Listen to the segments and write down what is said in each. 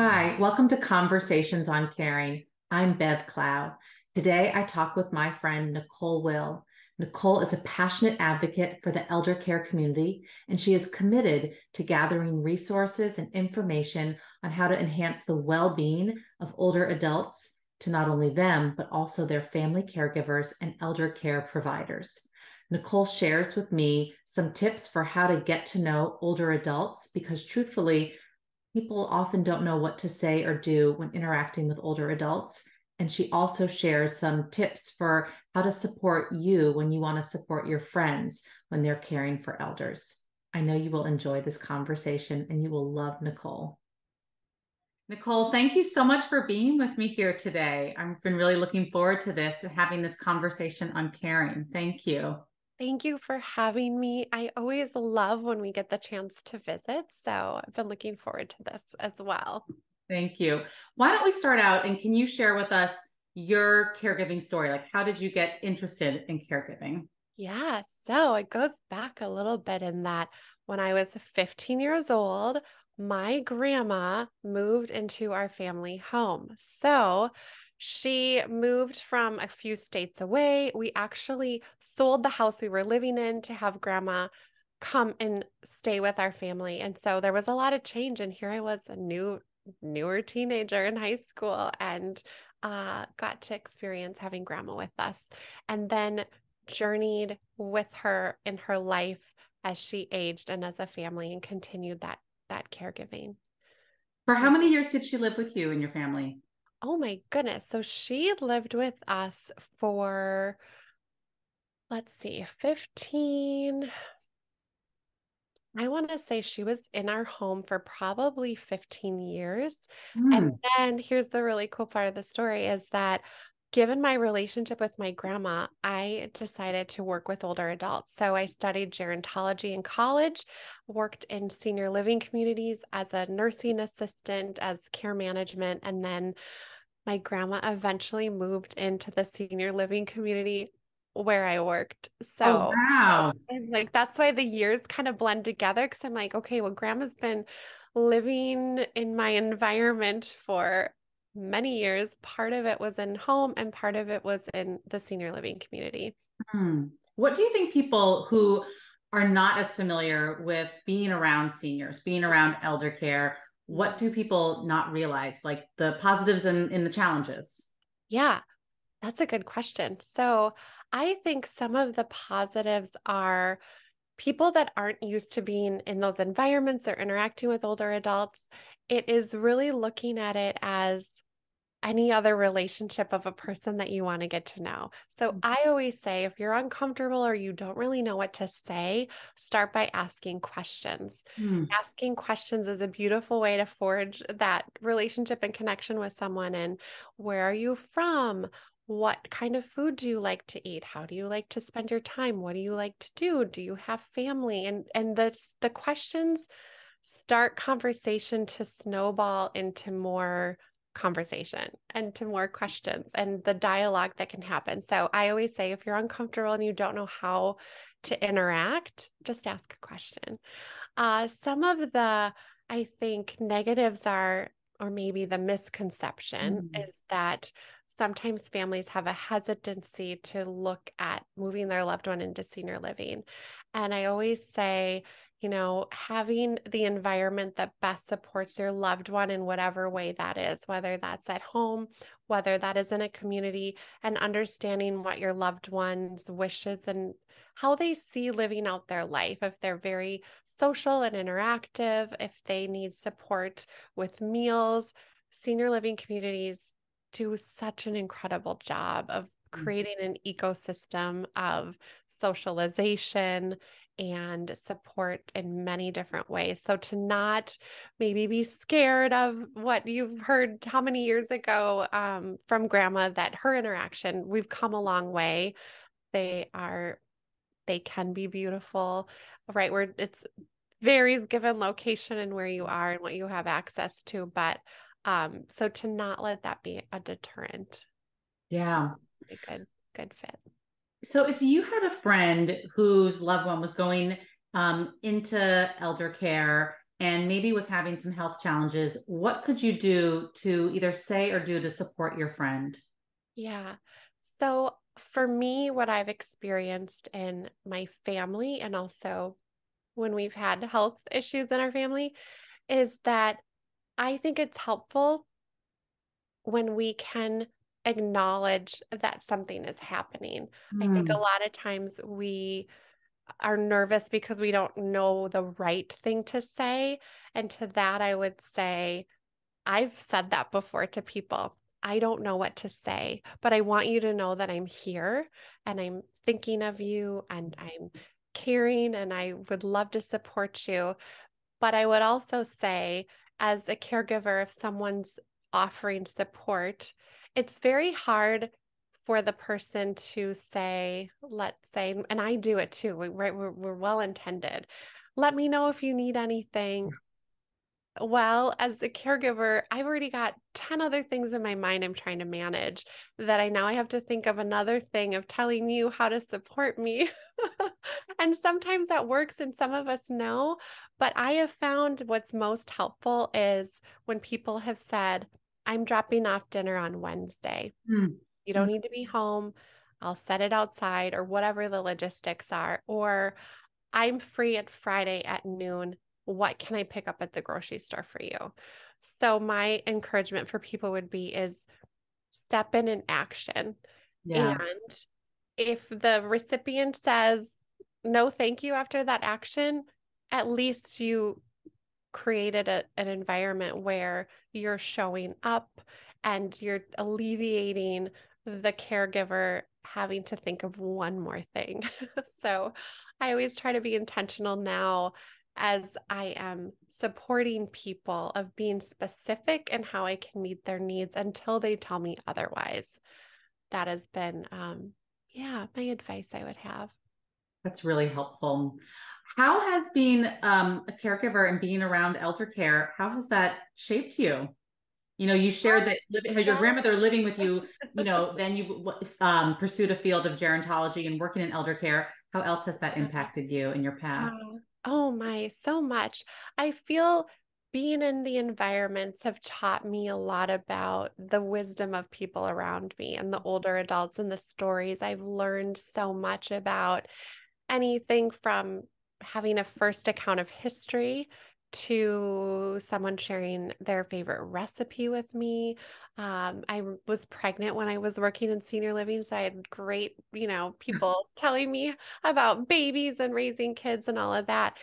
Hi, welcome to Conversations on Caring. I'm Bev Clow. Today, I talk with my friend Nicole Will. Nicole is a passionate advocate for the elder care community, and she is committed to gathering resources and information on how to enhance the well being of older adults to not only them, but also their family caregivers and elder care providers. Nicole shares with me some tips for how to get to know older adults because, truthfully, people often don't know what to say or do when interacting with older adults. And she also shares some tips for how to support you when you want to support your friends when they're caring for elders. I know you will enjoy this conversation and you will love Nicole. Nicole, thank you so much for being with me here today. I've been really looking forward to this and having this conversation on caring. Thank you. Thank you for having me. I always love when we get the chance to visit, so I've been looking forward to this as well. Thank you. Why don't we start out and can you share with us your caregiving story? Like, how did you get interested in caregiving? Yeah, so it goes back a little bit in that when I was 15 years old, my grandma moved into our family home. So she moved from a few states away. We actually sold the house we were living in to have grandma come and stay with our family. And so there was a lot of change. And here I was, a newer teenager in high school, and got to experience having grandma with us. And then journeyed with her in her life as she aged and as a family and continued that caregiving. For how Yeah. many years did she live with you and your family? Oh my goodness. So she lived with us for, let's see, 15. I want to say she was in our home for probably 15 years. And Hmm. then here's the really cool part of the story is that given my relationship with my grandma, I decided to work with older adults. So I studied gerontology in college, worked in senior living communities as a nursing assistant, as care management, and then my grandma eventually moved into the senior living community where I worked. Oh, So wow. and like that's why the years kind of blend together because I'm like, okay, well, grandma's been living in my environment for many years. Part of it was in home and part of it was in the senior living community. Hmm. What do you think people who are not as familiar with being around seniors, being around elder care, what Mhm. do people not realize? Like the positives and the challenges? Yeah, that's a good question. So I think some of the positives are people that aren't used to being in those environments or interacting with older adults. It is really looking at it as any other relationship of a person that you want to get to know. So I always say if you're uncomfortable or you don't really know what to say, start by asking questions. Hmm. Asking questions is a beautiful way to forge that relationship and connection with someone. And where are you from? What kind of food do you like to eat? How do you like to spend your time? What do you like to do? Do you have family? And the questions start conversation to snowball into more conversation and to more questions and the dialogue that can happen. So I always say if you're uncomfortable and you don't know how to interact, just ask a question. Some of the, I think, negatives are, or maybe the misconception Hmm. is that sometimes families have a hesitancy to look at moving their loved one into senior living. And I always say, having the environment that best supports your loved one in whatever way that is, whether that's at home, whether that is in a community, and understanding what your loved one's wishes and how they see living out their life. If they're very social and interactive, if they need support with meals, senior living communities do such an incredible job of creating an ecosystem of socialization and support in many different ways. So to not maybe be scared of what you've heard how many years ago from grandma that her interaction, we've come a long way. They are, they can be beautiful, right? Where it's varies given location and where you are and what you have access to. But so to not let that be a deterrent, Yeah. a good fit. So if you had a friend whose loved one was going into elder care and maybe was having some health challenges, what could you do to either say or do to support your friend? Yeah. So for me, what I've experienced in my family and also when we've had health issues in our family is that I think it's helpful when we can acknowledge that something is happening. I think a Mm, lot of times we are nervous because we don't know the right thing to say. And to that, I would say, I've said that before to people. I don't know what to say, but I want you to know that I'm here and I'm thinking of you and I'm caring and I would love to support you. But I would also say, as a caregiver, if someone's offering support, it's very hard for the person to say, let's say, and I do it too, right? We're well intended. Let me know if you need anything. Well, as a caregiver, I've already got 10 other things in my mind I'm trying to manage that I now I have to think of another thing of telling you how to support me. And sometimes that works and some of us know, but I have found what's most helpful is when people have said, I'm dropping off dinner on Wednesday. mm, You don't mm. need to be home. I'll set it outside or whatever the logistics are. Or I'm free at Friday at noon. What can I pick up at the grocery store for you? So my encouragement for people would be is step in action. Yeah. And if the recipient says no, thank you after that action, at least you created an environment where you're showing up and you're alleviating the caregiver having to think of one more thing. So I always try to be intentional now as I am supporting people of being specific in how I can meet their needs until they tell me otherwise. That has been, yeah, my advice I would have. That's really helpful. How has being a caregiver and being around elder care, how has that shaped you? You shared that how your Yeah. grandmother living with you, then you pursued a field of gerontology and working in elder care. How else has that impacted you in your path? Yeah. Oh my, so much. I feel being in the environments have taught me a lot about the wisdom of people around me and the older adults and the stories. I've learned so much about anything from having a first account of history to someone sharing their favorite recipe with me. I was pregnant when I was working in senior living, so I had great, people telling me about babies and raising kids and all of that.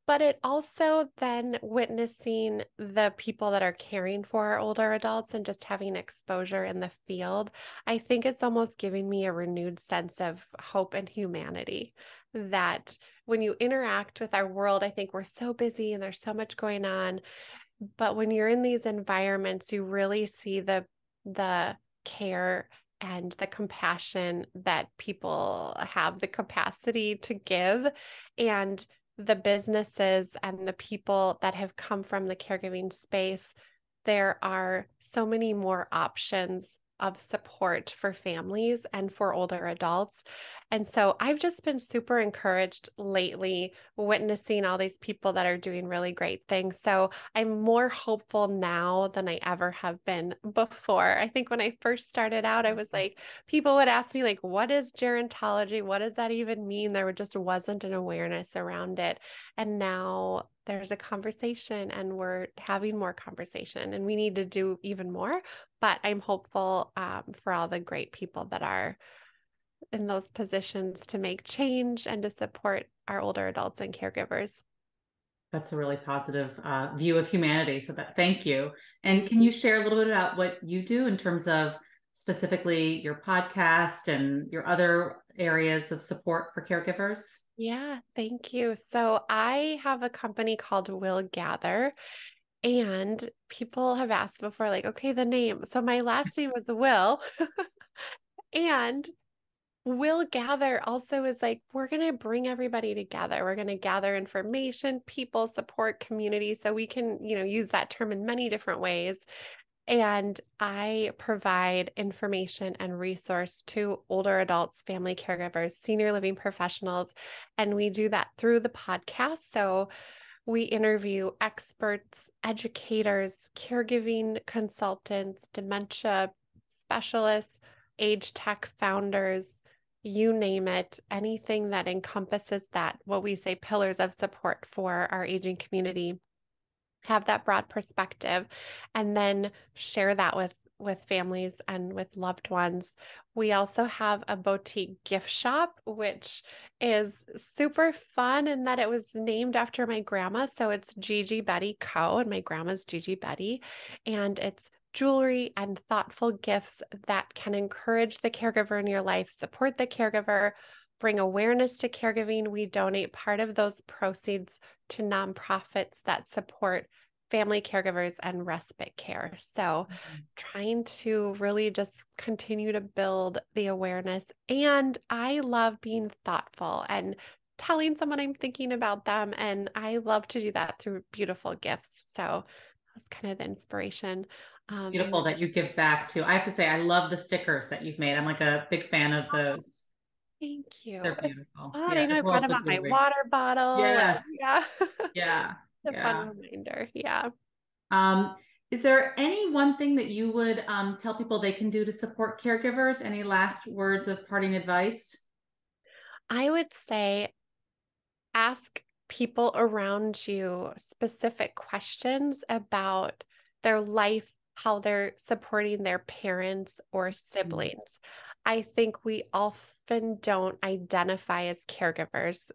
But it also then witnessing the people that are caring for our older adults and just having exposure in the field, I think it's almost giving me a renewed sense of hope and humanity. That when you interact with our world, I think we're so busy and there's so much going on. But when you're in these environments, you really see the care and the compassion that people have the capacity to give. And the businesses and the people that have come from the caregiving space, there are so many more options of support for families and for older adults. And so I've just been super encouraged lately witnessing all these people that are doing really great things. So I'm more hopeful now than I ever have been before. I think when I first started out, I was like, people would ask me like, what is gerontology? What does that even mean? There just wasn't an awareness around it. And now there's a conversation and we're having more conversation and we need to do even more. But I'm hopeful for all the great people that are in those positions to make change and to support our older adults and caregivers. That's a really positive view of humanity. So thank you. And Mhm. can you share a little bit about what you do in terms of specifically your podcast and your other areas of support for caregivers? Yeah, thank you. So I have a company called Will Gather, and people have asked before, like, okay, the name. So my last name was Will, and Will Gather also is like, we're going to bring everybody together. We're going to gather information, people, support, community. So we can, use that term in many different ways. And I provide information and resource to older adults, family caregivers, senior living professionals. And we do that through the podcast. So we interview experts, educators, caregiving consultants, dementia specialists, age tech founders, you name it, anything that encompasses that, what we say pillars of support for our aging community, have that broad perspective, and then share that with families and with loved ones. We also have a boutique gift shop, which is super fun in that it was named after my grandma. So it's Gigi Betty Co. and my grandma's Gigi Betty. And it's jewelry and thoughtful gifts that can encourage the caregiver in your life, support the caregiver, bring awareness to caregiving. We donate part of those proceeds to nonprofits that support family caregivers and respite care. So trying to really just continue to build the awareness. And I love being thoughtful and telling someone I'm thinking about them. And I love to do that through beautiful gifts. So that's kind of the inspiration. It's beautiful that you give back too. I have to say, I love the stickers that you've made. I'm like a big fan of those. Thank you. They're beautiful. Oh, Yeah, I know as I've well got as them the on my jewelry. water bottle. Yes. Yeah. Yeah. A fun Yeah. reminder. Yeah. Um, is there any one thing that you would tell people they can do to support caregivers? Any last words of parting advice? I would say ask people around you specific questions about their life, how they're supporting their parents or siblings. I think we often don't identify as caregivers.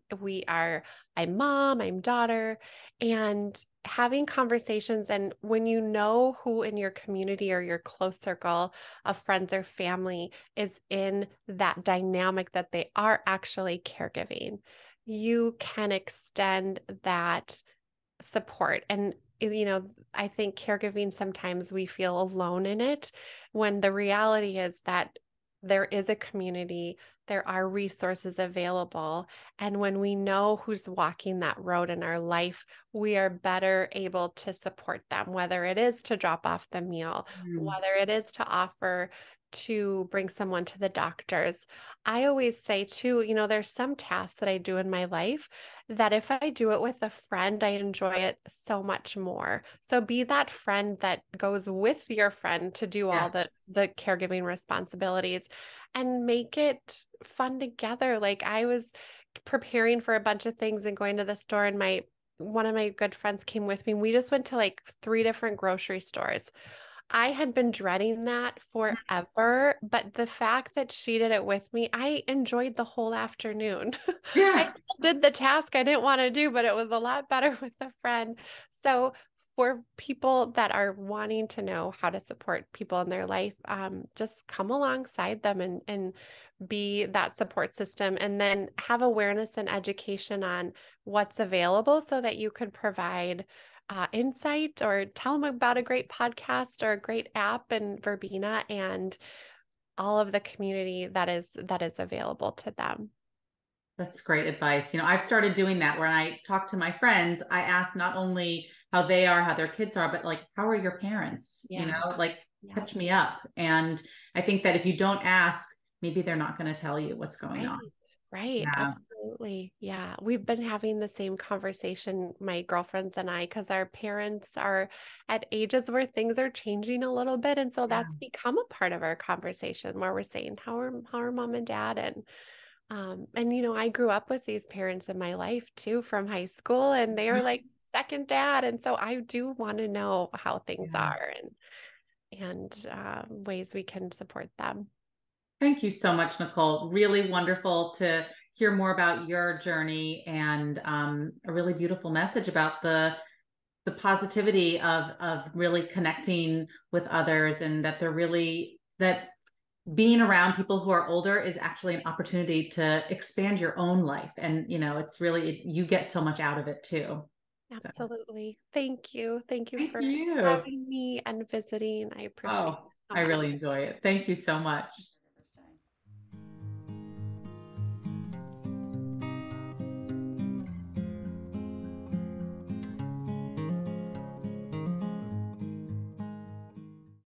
I'm mom, I'm daughter, and having conversations. And when you know who in your community or your close circle of friends or family is in that dynamic that they are actually caregiving, you can extend that support. And, I think caregiving, sometimes we feel alone in it, when the reality is that there is a community, there are resources available. And when we know who's walking that road in our life, we are better able to support them, whether it is to drop off the meal, whether it is to offer to bring someone to the doctors. I always say too, there's some tasks that I do in my life that if I do it with a friend, I enjoy it so much more. So be that friend that goes with your friend to do all Yes. the caregiving responsibilities and make it fun together. Like I was preparing for a bunch of things and going to the store, and one of my good friends came with me. We just went to like 3 different grocery stores. I had been dreading that forever, but the fact that she did it with me, I enjoyed the whole afternoon. I Yeah. did the task I didn't want to do, but it was a lot better with a friend. So for people that are wanting to know how to support people in their life, just come alongside them and be that support system, and then have awareness and education on what's available so that you could provide insight or tell them about a great podcast or a great app in Verbena and all of the community that is available to them. That's great advice. I've started doing that when I talk to my friends. I ask not only how they are, how their kids are, but like, how are your parents? Like, catch me up. And I think that if you don't ask, maybe they're not going to tell you what's going on. Right. Yeah. Absolutely. Yeah. We've been having the same conversation, my girlfriends and I, because our parents are at ages where things are changing a little bit. And so that's become a part of our conversation where we're saying, how are mom and dad? I grew up with these parents in my life too from high school, and they are like second dad. And so I do want to know how things are and ways we can support them. Thank you so much, Nicole. Really wonderful to hear more about your journey, and a really beautiful message about the positivity of really connecting with others, and that being around people who are older is actually an opportunity to expand your own life. And it's really, you get so much out of it too. Absolutely. Thank you. Thank you Thank for you. having me and visiting. I appreciate it Oh, so I much. really enjoy it. Thank you so much.